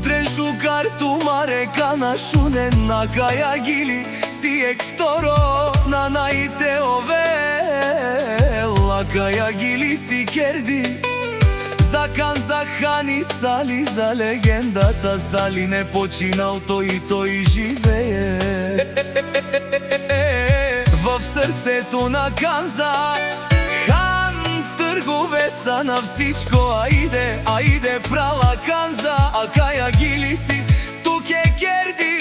Утрен шукар тумаре кана шунен на кајагили, сиек второ на наите ове кајагили си керди. За Канзак хан и Сали, за легендата Сали не починал тој живее. В срцето на Канзак хан, трговеца на всичко, аиде прала Канза, а кајагили си тук е керди.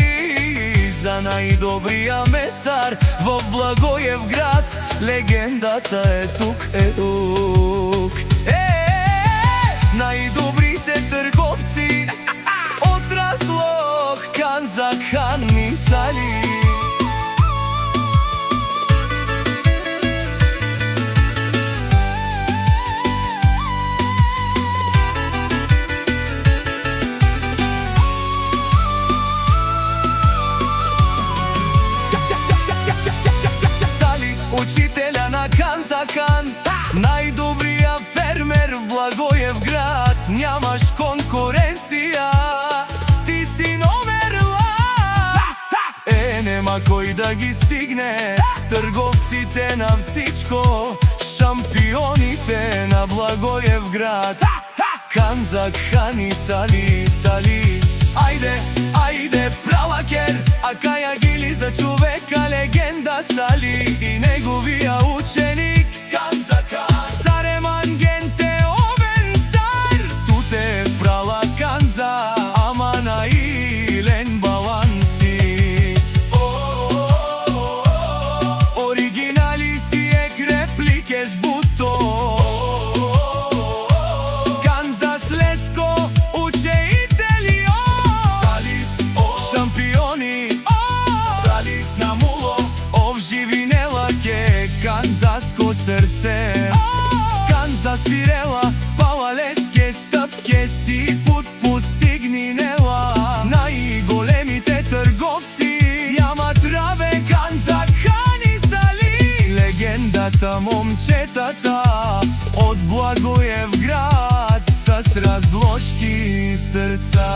За најдобрија месар во Благоевград, легендата е тук. Најдобрите трговци од Разлог, Канзак хан и Сали. Сали, учителя на Канзак хан, најдобрија фермер в Благоевград. Нямаш конкуренција, ти си номерла. Нема кој да ги стигне трговците на всичко, шампионите на Благоевград, Канзак хан и Сали. Ајде пралакер, а кајагили за човека легенда Сали и неговија ученик Канзак хан. Сареман генте овен цар, туте прала Канза, ама наилен баланси. Оригинали си е реплике с буто. Канза слеско учеителио. Салис шампиони, Салис на муло, овживинела ке канзаско срце. Канза спирела, палалеске стъпке си пут постигнинела. Најголемите трговци јамат раве, Канзак хан и Сали. Легендата момчетата од Благоевград с разложки срца.